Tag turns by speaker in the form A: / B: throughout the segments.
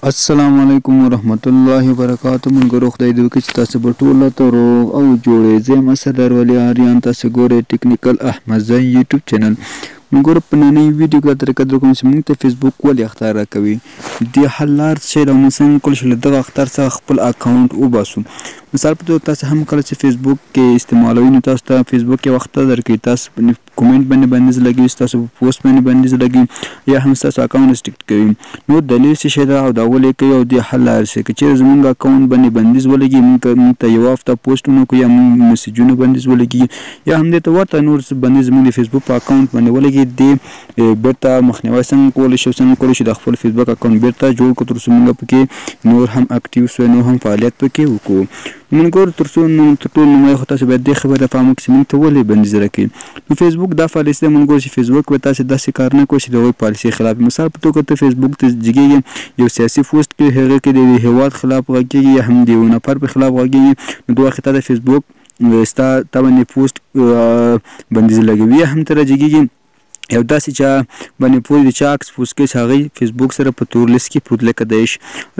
A: السلام علیکم ورحمت الله وبرکاته. ملګرو خدای دې وکړي چې تاسو به ټول ته روغ او جوړې. زه یم اسدر ولی آریان، تاسو ګورئ ټیکنیکل احمد زی یوټیوب چینل. ملګرو په نننۍ ویډیو کې درته قدر کوم چې موږ ته فیسبوک ولې اختیار راکوي، د حل لار څه ده او موږ څنګه کولی شو له دغه اختیار څخه خپل اکاونټ وباسو. مثال په توګه تاسو هم کله چې فیسبوک کې استعمالوئ نو تاسو ته فیسبوک یو وخت درکوي، تاسو کومنټ باندې بندیز لګوي، تاسو په پوسټ باندې بندیز لګوي یا هم تاسو اکاونټ ریسټریکټ کوي. نو دلیل څه شی ده او دا ولې کوي او د حل لار څه که چیرې زموږ اکاونټ باندې بندیز ولګي، موږ ته یوه هفته پوسټ ونه کړو یا موږ میسیجونه بندیز ولګي یا هم دې ته ورته نور څه بندیز زموږ د فیسبوک په اکاونټ باندې ولګي، دې بیرته مخنیوی څنګه کولی شو د خپل فیسبوک اکاونټ بیرته جوړ کړو تر څو موږ پکې نور هم اکټیو سو، نور هم فعالیت پکې وکړو. ملګرو تر څو تر ټولو لومړی خو تاسو باید دې خبره پام وکړئ چې موږ ته ولې بندیز راکوي. نو فیسبوک دا پالیسي ده ملګرو چې فیسبوک به تاسې داسې کار نه کوئ چې د هغوی پالیسۍ خلاف. مثال په توګه ته فیسبوک ته جګېږي، یو سیاسي پوسټ کوي، هغې کې د هېواد خلاف غږېږي یا هم د یو نفر په خلاف غږېږي، نو د وخت ته د فیسبوک ستا باندې پوسټ بندیز لګوي یا هم ته راجګېږي یو داسې چا باندې پوه د چا عکس پوسټ کوي چې هغوی فیسبوک سره په تور لیست کې پروت لکه داعش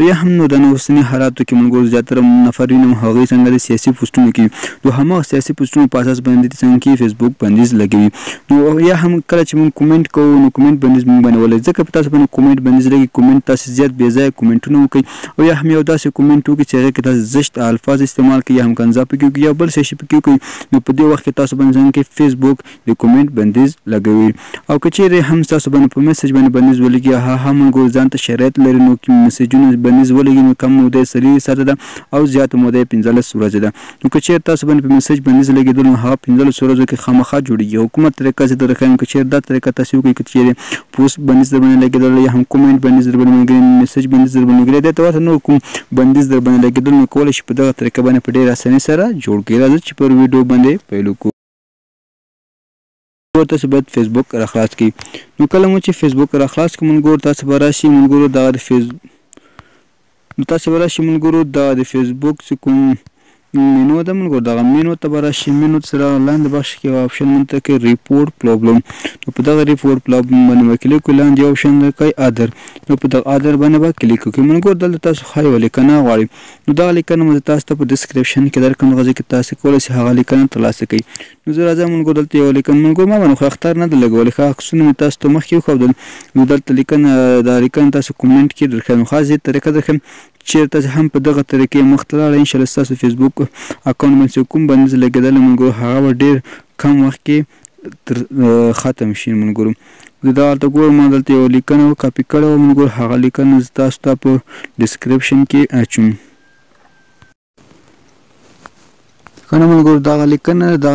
A: یا هم نو د اوسني حالاتو کې ملګرو زیاتره نفر وینم هغوی څنګه د سیاسي پوسټونه کوي، نو هماغه سیاسي پوسټونو په اساس باندې څنګه کوي فیسبوک بندیز لګوي. نو یا هم کله چې موږ کومنټ کوو نو کومنټ بندیز موږ باندې ولګي، ځکه په تاسو باندې کومنټ بندیز لګي، کومنټ تاسو زیات بې ځایه کومنټونه وکړئ او یا هم یو داسې کومنټ وکړئ چې هغې کې تاسو زشت الفاظ استعمال کړئ یا هم کنځا پکې وکړئ یا بل څه شي پکې وکړئ، نو په دې وخت کې تاسو باندې څنګه کوي فیسبوک د کومنټ بندیز لګوي. او که چیرې هم تاسو باندې په میسج باندې بندیز ولګي، هغه ملګرو ځان ته شرایط لري، نو میسجونه بندیز ولګي نو کم موده 30 ساعته ده او زیاته موده 15 ورځې ده. نو که چیرې تاسو باندې په میسج بندیز لګېدل نو هغه 15 ورځو کې خامخا جوړېږي. حکومت طریقه زه درته ښیم که چیرې دا طریقه تاسو وکړئ، که چیرې پوسټ بندیز در باندې لګېدل یا هم کومنټ بندیز در باندې لګېدل، میسج بندیز در باندې لګېدل، دې ته ورته نور کوم بندیز در باندې لګېدل، نو کولی شي په دغه طریقه باندې په ډېرې اسانۍ سره جوړ کړي. راځئ چې پر ویډیو باندې پیل وکړو. تاسو باید فیسبوک راخلاص کړئ. نو کله مو چې فیسبوک راخلاص کړئ ملګرو تاسو به راشئ ملګرو دغه د فیسبوک چې کوم مینو ده ملګرو دغه مینو ته به راشئ. مینو سره لاندې بخش کې یو اپشن مونږ ته کوي ریپورټ پرابلم، نو په دغه ریپورټ پرابلم باندې به کلیک کړئ. لاندې یو اپشن درکوي ادر، نو په دغه ادر باندې به کلیک وکړئ. ملګرو دلته تاسو ښایي یوه لیکنه غواړئ، نو دغه لیکنه مو تاسو ته په ډسکرپشن کې درکړم، هغه ځای کې تاسو کولی شئ هغه لیکنه ترلاسه کړئ. نو زه راځم ملګرو دلته یوه لیکنه ملګرو ما باندې خو اختار نه ده لګولی، ښه عکسونه مې تاسو ته مخکې وښودل، نو دلته لیکنه دا لیکنه تاسو کومنټ کې درښیم. نو خاص دې طریقه درښیم چیرې تاسو هم په دغه طریقې مخ ته لاړئ، انشاءالله ستاسو فیسبوک اکاونټ باندې کوم بندیز لګېدلی ملګرو هغه به ډېر کم وخت کې ختم شي. ملګرو زه دلته ګورم ما دلته یوه لیکنه کاپي کړې وه ملګرو، هغه لیکنه زه تاسو ته په ډسکرپشن کې اچوم. که نه ملګرو دغه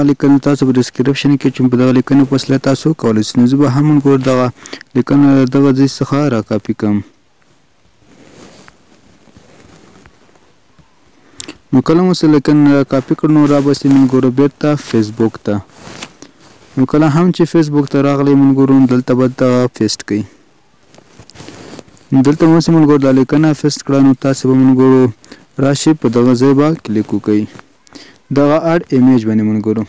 A: لیکنه تاسو په ډسکرپشن کې اچوم، په دغه لیکنه په وسیله تاسو کولی شئ. نو زه به هم ملګرو دغه لیکنه دغه ځای څخه را کاپي کړم. نو کله مو څه لیکنه کاپي کړو نو راباسئ ملګرو بیرته فیسبوک ته. نو کله هم چې فیسبوک ته راغلی ملګرو دلته به دغه پیسټ کړئ. دلته مو چې ملګرو دا لیکنه پیسټ کړه نو تاسو به ملګرو راشئ په دغه ځای به کلیک وکړئ دغه اډ ایمیج باندې. ملګرو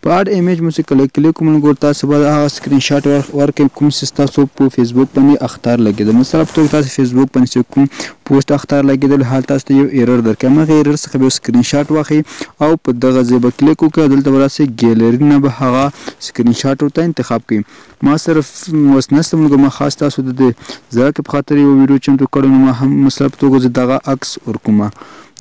A: په اډ ایمیج مو چې کله کلیک وکړو ملګرو تاسو به هغه سکرین شاټ ورکړئ کوم چې تاسو په فیسبوک باندې اختیار لګېدل. مثال په توګه تاسو فیسبوک باندې کوم پوسټ اختیار لګېدل حال تاسو ته یو ایرر درکړي، همغه ایرر څخه به یو سکرین شاټ واخلئ او په دغه ځای به کلیک وکړئ. دلته به راسئ ګیلري نه به هغه سکرین شاټ ورته انتخاب کړئ. ما صرف اوس نشته ملګرو، ما خاص تاسو د زړه په خاطر یو ویډیو چمتو کړی، نو ما هم مثال په توګه زه دغه عکس ورکوم.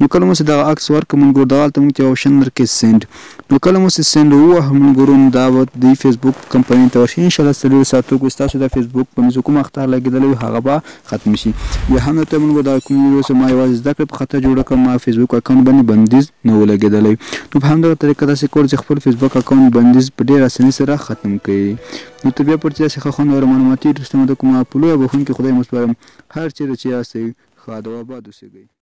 A: نو کله مو چې دغه عکس ورکړم ملګرو دغه هلته موږ ته یو اپشن درکوي سینډ، نو کله مو چې سینډ ووهو ملګرو نو دا به د فیسبوک کمپنۍ ته ورشي. انشاءالله 4 ساعتو کې ستاسو د فیسبوک باندې کوم اختیار لګېدلی وي هغه به ختم شي. بیا هم درته ملګرو دا کوم ویډیو چې ما یوازې زده کړې په خاطر جوړه کړم، ما فیسبوک اکاونټ باندې بندیز نه و لګېدلی. نو په همدغه طریقه تاسې کولی چې خپل فیسبوک اکاونټ بندیز په ډېر اسانۍ سره ختم کړئ. نو ته بیا پر داسې ښه خوندور معلوماتي رسنیو د کومه پلو یا بخښونکي خدای مو سپارم، هر چیرې چې یاستئ ښاد او آباد اوسېږئ.